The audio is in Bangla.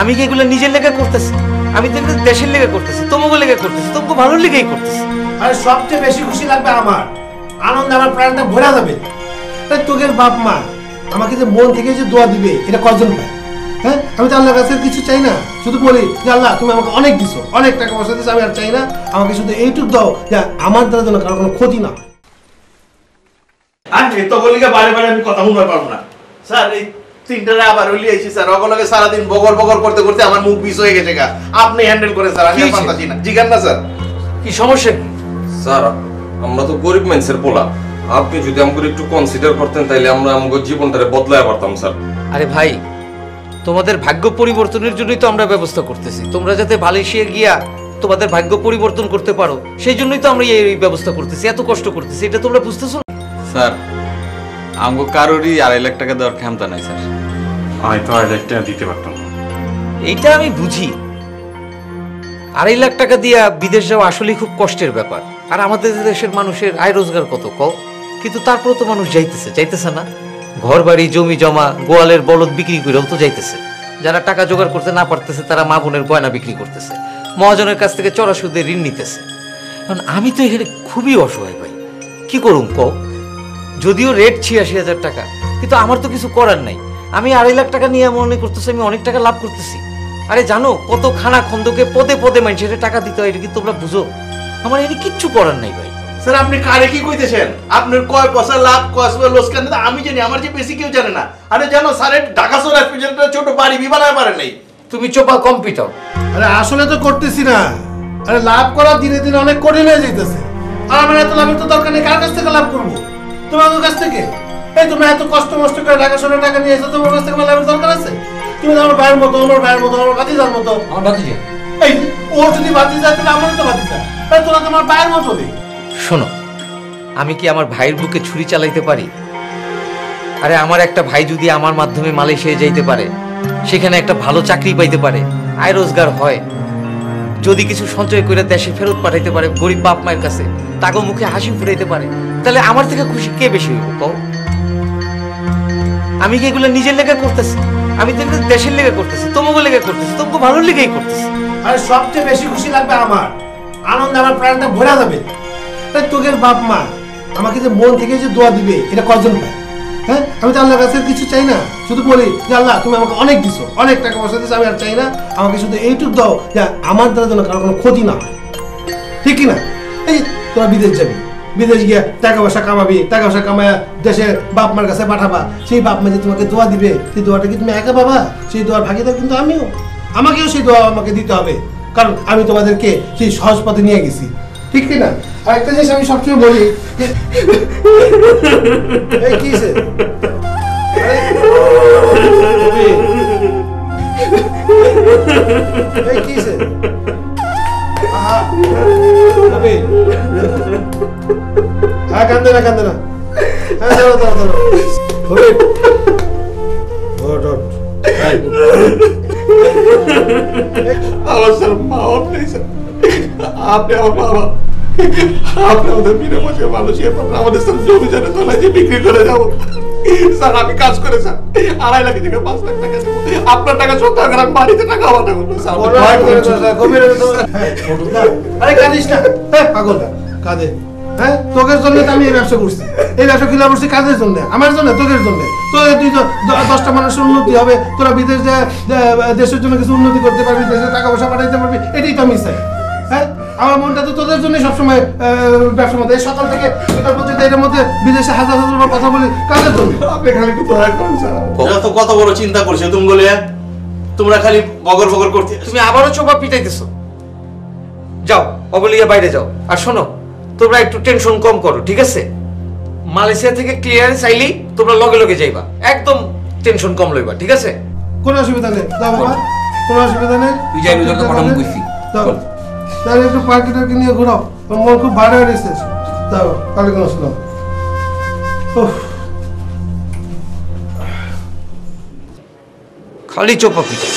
আমি কি এগুলো নিজের লেগে করতেছি? আমি তো এগুলো দেশের লেগে করতেছি, তোমাকে লেগে করতেছি, তোমাকে ভালোর লেগেই করতেছি। আরে সবচেয়ে বেশি খুশি লাগবে আমার, আনন্দে আমার প্রাণটা ভরে যাবে। তোদের বাপ মা আমাকে যে মন থেকে যে দোয়া দিবে এটা কজন পায়? হ্যাঁ, আমি তো আল্লাহর কাছে কিছু চাই না, শুধু বলি যে আল্লাহ তুমি আমাকে অনেক দিছো, অনেক টাকা পয়সা দিছো, আমি আর চাই না, আমাকে শুধু এইটুক দাও যে আমার দ্বারা যেন কারো কোনো ক্ষতি না হয়। আর এত বলিকে বারে বারে আমি কথা শুনতে পারবো না স্যার। এই তিনটারে আবার হইলি আইছি স্যার, অগলকে সারাদিন বগর বগর করতে করতে আমার মুখ বিষ হয়ে গেছে গা। আপনি হ্যান্ডেল করে স্যার, আমি পারতাছি না। জিগান না স্যার, কি সমস্যা? স্যার আমরা তো গরিব মানুষের পোলা, আপনি যদি আমাকে একটু কনসিডার করতেন তাইলে আমরা আমাদের জীবনটারে বদলায় পারতাম স্যার। আরে ভাই, তোমাদের ভাগ্য পরিবর্তনের জন্যই তো আমরা ব্যবস্থা করতেছি, তোমরা যাতে মালয়েশিয়া গিয়া তোমাদের ভাগ্য পরিবর্তন করতে পারো সেই জন্যই তো আমরা এই ব্যবস্থা করতেছি, এত কষ্ট করতেছি, এটা তোমরা বুঝতেছো না? স্যার আমাকে কারোরই 2.5 লাখ টাকা দেওয়ার ক্ষমতা নাই স্যার। আমি তো 2.5 লাখ টাকা দিতে পারতাম না। এইটা আমি বুঝি, 2.5 লাখ টাকা দিয়া বিদেশ যাওয়া আসলেই খুব কষ্টের ব্যাপার। আর আমাদের দেশের মানুষের আয় রোজগার কত কম, কিন্তু তারপরে তো মানুষ যাইতেছে না। ঘর বাড়ি জমি জমা গোয়ালের বলদ বিক্রি করেও তো যাইতেছে। যারা টাকা জোগাড় করতে না পারতেছে তারা মা বোনের গয়না বিক্রি করতেছে, মহাজনের কাছ থেকে চড়া সুদে ঋণ নিতেছে। কারণ আমি তো এখানে খুবই অসহায় ভাই, কি করুম কও? যদিও রেট 86,000 টাকা, কিন্তু আমার তো কিছু করার নাই। আমি 2.5 লাখ টাকা নিয়ে মনে করতেছি আমি অনেক টাকা লাভ করতেছি। আরে জানো কত খানা খন্দকে পদে পদে মানুষের টাকা দিতে হয়, এটা কি তোমরা বুঝো? আমার এনে কিচ্ছু করার নাই ভাই। স্যার আপনি কারে কি কইতেছেন? আপনার কয় পয়সা লাভ কয় লোকসান আমি জানি, আমার যে বেশি কেউ জানে না। আরে জানো স্যার ঢাকা শহর হসপিটালটা ছোট বাড়ি বিবানায় পারে নাই। তুমি চোপা কম্পিউটার। আরে আসলে তো করতেছি না, আরে লাভ করা দিনে দিনে অনেক কঠিন হয়ে যাইতেছে। আর আমার এত লাভের তো দরকার নেই, কার কাছ থেকে লাভ করবো? তোমাদের কাছ থেকে। এই তোমরা এত কষ্ট মষ্ট করে ঢাকা শহরে টাকা নিয়ে এসো, তোমার কাছ থেকে লাভের দরকার আছে? তুমি আমার ভাইয়ের মতো, আমার ভাইয়ের মতো, আমার ভাতিজার মতো। আমার ভাতিজা? এই ওর যদি ভাতিজা তাহলে আমারও তো ভাতিজা, তাই তোরা তোমার ভাইয়ের মতো নেই। শোনো, আমি কি আমার ভাইয়ের বুকে ছুরি চালাইতে পারি? আরে আমার একটা ভাই যদি আমার মাধ্যমে মালয়েশিয়া যাইতে পারে, সেখানে একটা ভালো চাকরি পাইতে পারে, আয় রোজগার হয়, যদি কিছু সঞ্চয় করে দেশে ফেরত পাঠাইতে পারে গরিব বাপ মায়ের কাছে, তাকে মুখে হাসি ফুটাইতে পারে, তাহলে আমার থেকে খুশি কে বেশি হইব কও? আমি কি এগুলো নিজের লেগে করতেছি? আমি তো এগুলো দেশের লেগে করতেছি, তোমাকে লেগে করতেছি, তোমাকে ভালোর লেগেই করতেছি। আরে সবচেয়ে বেশি খুশি লাগবে আমার, আনন্দে আমার প্রাণটা ভরে যাবে। তোদের বাপ মা আমাকে যে মন থেকে যে দোয়া দিবে এটা কজন পায়? হ্যাঁ, আমি তো আল্লাহর কাছে কিছু চাই না, শুধু বলি যে আল্লাহ তুমি আমাকে অনেক দিছো, অনেক টাকা পয়সা দিছো, আমি আর চাই না, আমাকে শুধু এইটুক দাও যে আমার দ্বারা যেন কারো কোনো ক্ষতি না হয়। ঠিক কিনা? এই তোরা বিদেশ যাবি, বিদেশ গিয়ে টাকা পয়সা কামাবি, টাকা পয়সা কামায় দেশে বাপ মার কাছে পাঠাবা, সেই বাপ মা যে তোমাকে দোয়া দিবে, সেই দোয়াটা কি তুমি একা পাবা? সেই দোয়ার ভাগিদার কিন্তু আমিও, আমাকেও সেই দোয়া আমাকে দিতে হবে, কারণ আমি তোমাদেরকে সেই সহজ পথে নিয়ে গেছি। ঠিক কিনা? আর একটা জিনিস আমি সবসময় বলি, এই কিসে এই কিসে হ্যাঁ, কান্দে না কান্দে না, হ্যাঁ দাঁড়ো দাঁড়ো দাঁড়ো, আমার স্যার মা নেই স্যার, আপনি আমার বাবা, আপনি আমাদের বিনা পয়সা মালয়েশিয়া পাঠান, আমাদের স্যার জমি জানে তোলা যে বিক্রি করে যাবো স্যার। আমি কাজ করে স্যার 2.5 লাখ থেকে 5 লাখ টাকা দেবো, আপনার টাকা 70 গ্রাম বাড়িতে টাকা আলাদা করবো স্যার। আরে কাঁদিস না, হ্যাঁ পাগল কাঁদে। হ্যাঁ, তোকের জন্য আমি এই ব্যবসা করছি, এই ব্যবসা কিলা করছি কাজের জন্য, আমার জন্য, তোকের জন্য। তোদের তুই 10টা মানুষের উন্নতি হবে, তোরা বিদেশ দেশের জন্য কিছু উন্নতি করতে পারবি, দেশে টাকা পয়সা পাঠাইতে পারবি, এটাই তো আমি চাই। হ্যাঁ, আমার মনটা তো তোদের জন্যই সবসময় ব্যবসার মধ্যে, এই সকাল থেকে এটার মধ্যে বিদেশে হাজার হাজার কথা বলি কাজের জন্য। আপনি খালি একটু দয়া করুন স্যার। যত কত বড় চিন্তা করছে তুমি বলে, তোমরা খালি বগর বগর করতে। তুমি আবারও চোপা পিটাইতেছো, যাও অবলিয়া বাইরে যাও। আর শোনো, তোমরা একটু টেনশন কম করো, ঠিক আছে? মালয়েশিয়া থেকে ক্লিয়ারেন্স আইলেই তোমরা লগে লগে যাইবা, একদম টেনশন কম লইবা, ঠিক আছে? কোনো অসুবিধা নেই, যাও বাবা, কোনো অসুবিধা নেই। তুই যাই রোজগার পাঠানো কইছি, তাহলে একটু পার্কে টার্কে নিয়ে ঘোরাও, মন খুব ভালো হয়ে গেছে। যাও, ওয়ালাইকুম আসসালাম। খালি চোপা পিটাই।